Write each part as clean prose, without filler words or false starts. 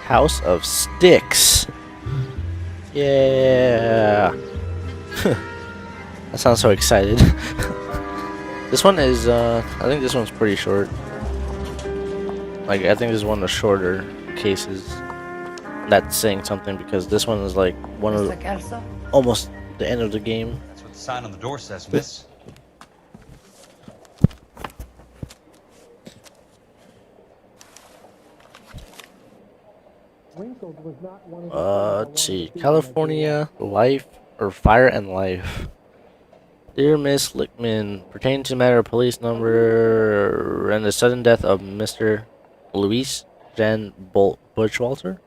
House of Sticks. Yeah. That sounds so excited. This one is, I think this one's pretty short. Like, I think this is one of the shorter cases. That's saying something because this one is like one of the, almost the end of the game. That's what the sign on the door says, miss. Let's see. California, life, or fire and life. Dear Miss Lickman, pertaining to matter of police number and the sudden death of Mr. Luis Jan Bushwalter,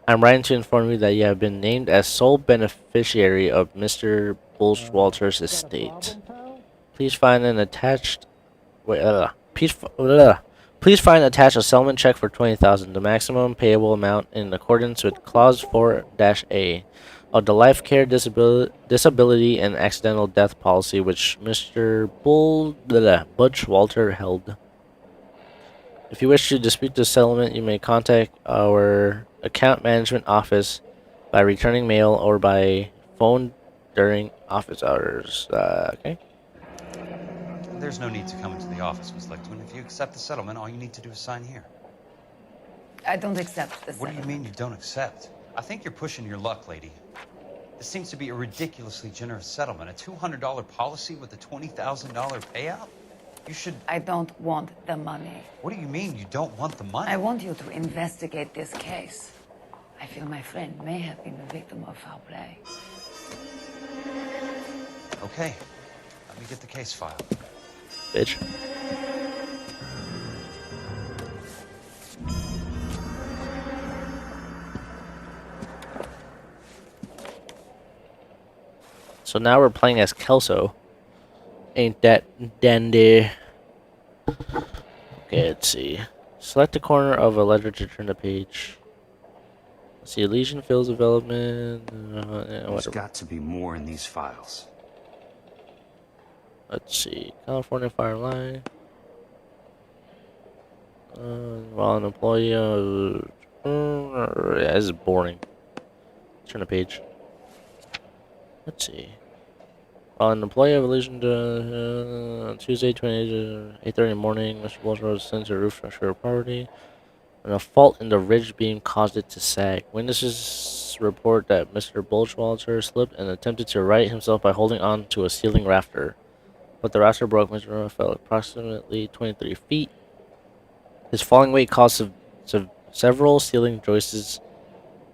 I'm writing to inform you that you have been named as sole beneficiary of Mr. Bushwalter's estate. Please find an attached. Please find attached a settlement check for $20,000, the maximum payable amount in accordance with Clause 4-A of the Life Care Disability and Accidental Death Policy, which Mr. Bushwalter held. If you wish to dispute the settlement, you may contact our account management office by returning mail or by phone during office hours. Okay. There's no need to come into the office, Miss Lichtman. If you accept the settlement, all you need to do is sign here. I don't accept the What settlement. do you mean you don't accept? I think you're pushing your luck, lady. This seems to be a ridiculously generous settlement. A $200 policy with a $20,000 payout? You should... I don't want the money. What do you mean you don't want the money? I want you to investigate this case. I feel my friend may have been the victim of foul play. Okay. Let me get the case file. Bitch. So now we're playing as Kelso. Ain't that dandy? Okay, let's see. Select the corner of a letter to turn the page. Let's see, Elysian Fields Development. There's got to be more in these files. Let's see. California Fire Line. While an employee. Yeah, this is boring. Turn the page. Let's see. While an employee of Elysian on Tuesday, 8:30 in the morning, Mr. Walter was sent to a roof structure of property. And a fault in the ridge beam caused it to sag. Witnesses report that Mr. Bushwalter slipped and attempted to right himself by holding on to a ceiling rafter. But the rafter broke. Mr. Rowe fell approximately 23 feet. His falling weight caused several ceiling joists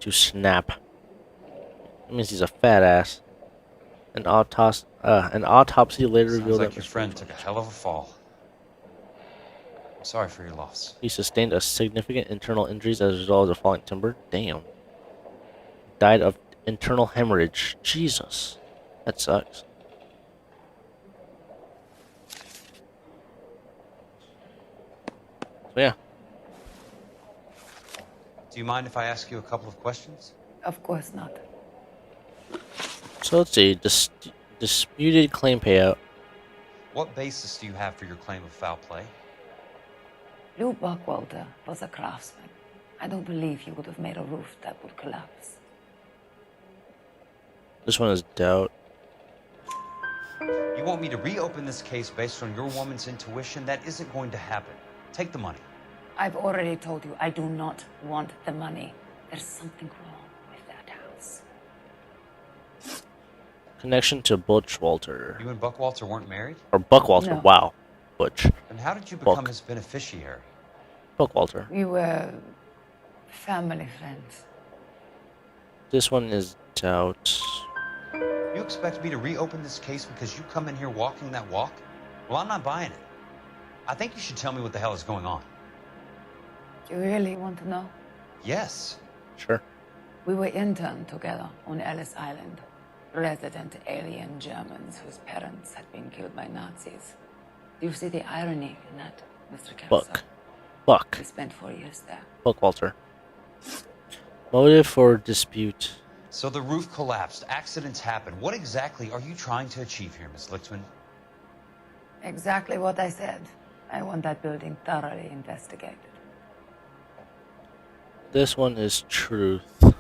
to snap. That means he's a fat ass. An autopsy later Sounds revealed like that your Mr. friend took a hell of a fall. I'm sorry for your loss. He sustained a significant internal injuries as a result of the falling timber. Damn. Died of internal hemorrhage. Jesus. That sucks. So yeah. Do you mind if I ask you a couple of questions? Of course not. So let's see. Disputed claim payout. What basis do you have for your claim of foul play? Lou Buckwalter was a craftsman. I don't believe he would have made a roof that would collapse. This one is doubt. You want me to reopen this case based on your woman's intuition? That isn't going to happen. Take the money. I've already told you I do not want the money. There's something wrong with that house. Connection to Bushwalter. You and Buckwalter weren't married? Or Buckwalter. No. Wow. Butch. Then how did you become Buck. his beneficiary? Buckwalter. We were family friends. This one is doubt. You expect me to reopen this case because you come in here walking that walk? Well, I'm not buying it. I think you should tell me what the hell is going on. You really want to know? Yes. Sure. We were interned together on Ellis Island. Resident alien Germans whose parents had been killed by Nazis. Do you see the irony in that, Mr. Kelso? Buck. We spent 4 years there. Buckwalter. Motive for dispute. So the roof collapsed. Accidents happen. What exactly are you trying to achieve here, Miss Lichtman? Exactly what I said. I want that building thoroughly investigated. This one is truth. I'm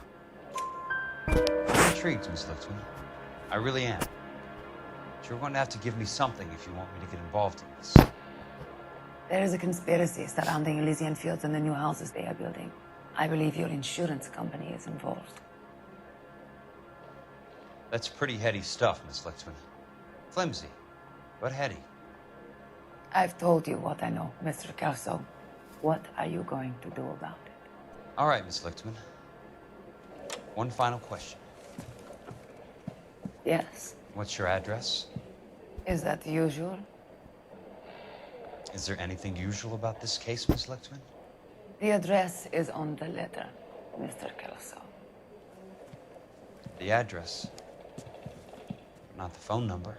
intrigued, Miss Lichtman. I really am. But you're going to have to give me something if you want me to get involved in this. There is a conspiracy surrounding Elysian Fields and the new houses they are building. I believe your insurance company is involved. That's pretty heady stuff, Miss Lichtman. Flimsy, but heady. I've told you what I know, Mr. Kelso. What are you going to do about it? All right, Miss Lichtman. One final question. Yes. What's your address? Is that usual? Is there anything usual about this case, Miss Lichtman? The address is on the letter, Mr. Kelso. The address, not the phone number.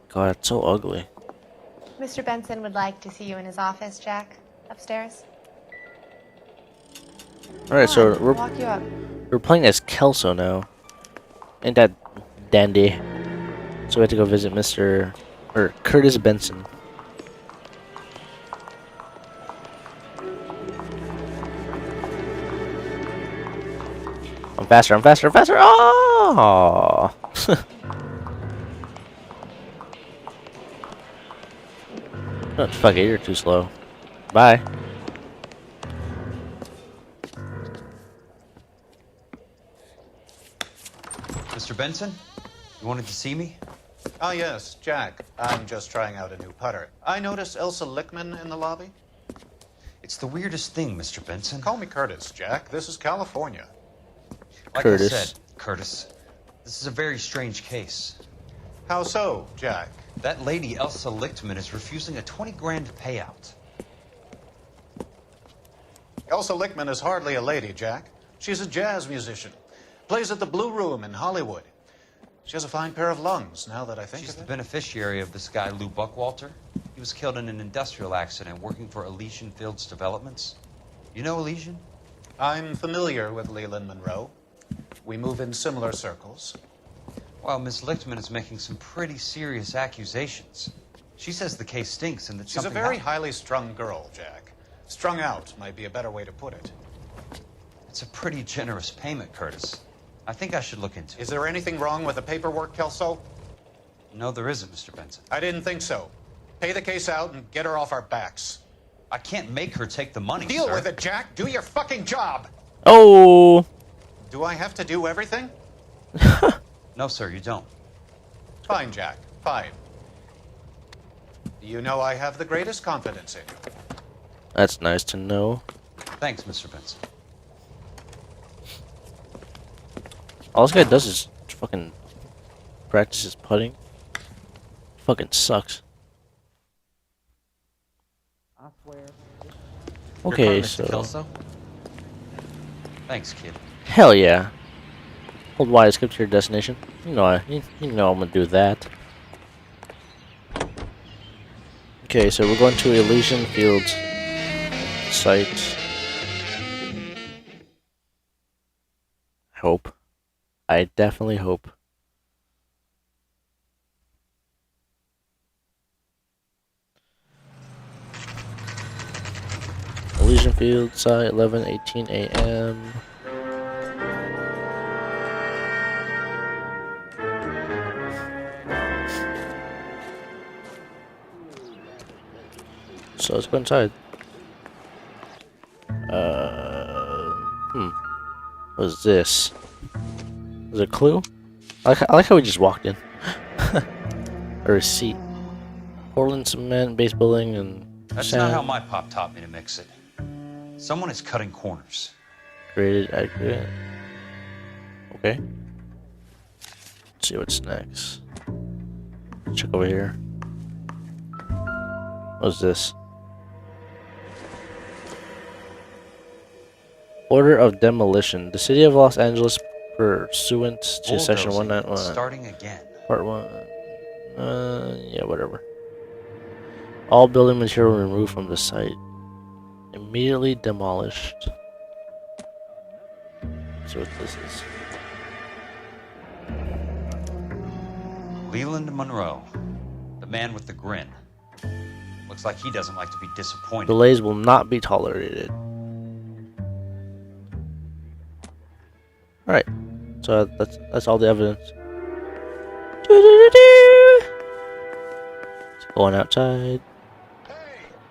God, it's so ugly. Mr. Benson would like to see you in his office, Jack. Upstairs. Alright, so Come on, we're I'll walk you up. playing as Kelso now. Ain't that dandy? So we have to go visit Curtis Benson. I'm faster, I'm faster, I'm faster! Oh! Oh, fuck it, you're too slow. Bye. Mr. Benson, you wanted to see me? Ah, yes, Jack. I'm just trying out a new putter. I noticed Elsa Lickman in the lobby. It's the weirdest thing, Mr. Benson. Call me Curtis, Jack. This is California. Like Curtis. I said, Curtis, this is a very strange case. How so, Jack? That lady, Elsa Lichtman, is refusing a 20 grand payout. Elsa Lickman is hardly a lady, Jack. She's a jazz musician. Plays at the Blue Room in Hollywood. She has a fine pair of lungs, now that I think She's of the it. beneficiary of this guy, Lou Buckwalter. He was killed in an industrial accident working for Elysian Fields Developments. You know Elysian? I'm familiar with Leland Monroe. We move in similar circles. Well, Miss Lichtman is making some pretty serious accusations. She says the case stinks and that She's a something very happened. highly strung girl, Jack. Strung out might be a better way to put it. It's a pretty generous payment, Curtis. I think I should look into it. Is there anything wrong with the paperwork, Kelso? No, there isn't, Mr. Benson. I didn't think so. Pay the case out and get her off our backs. I can't make her take the money, Deal sir. with it, Jack. Do your fucking job. Oh! Do I have to do everything? No, sir, you don't. Fine, Jack. Fine. You know I have the greatest confidence in you. That's nice to know. Thanks, Mr. Benson. All this guy does is fucking practice his putting. Fucking sucks. Okay, Your car, Mr. so Kelso? Thanks, kid. hell yeah. Hold Y to skip to your destination. You know I'm gonna do that. Okay, so we're going to Elysian Fields site. I hope. I definitely hope. Elysian Fields site, 11:18 a.m. So let's go inside. What is this? Is it a clue? I like how we just walked in. A receipt. Portland cement, base building, and That's sand. not how my pop taught me to mix it. Someone is cutting corners. Graded aggregate. Okay. Let's see what's next. Check over here. What's this? Order of demolition. The city of Los Angeles, pursuant to section Bulldozing, 191. Starting again. Part 1. Yeah, whatever. All building material removed from the site. Immediately demolished. Let's see what this is. Leland Monroe, the man with the grin. Looks like he doesn't like to be disappointed. Delays will not be tolerated. Alright. So that's all the evidence. Going outside.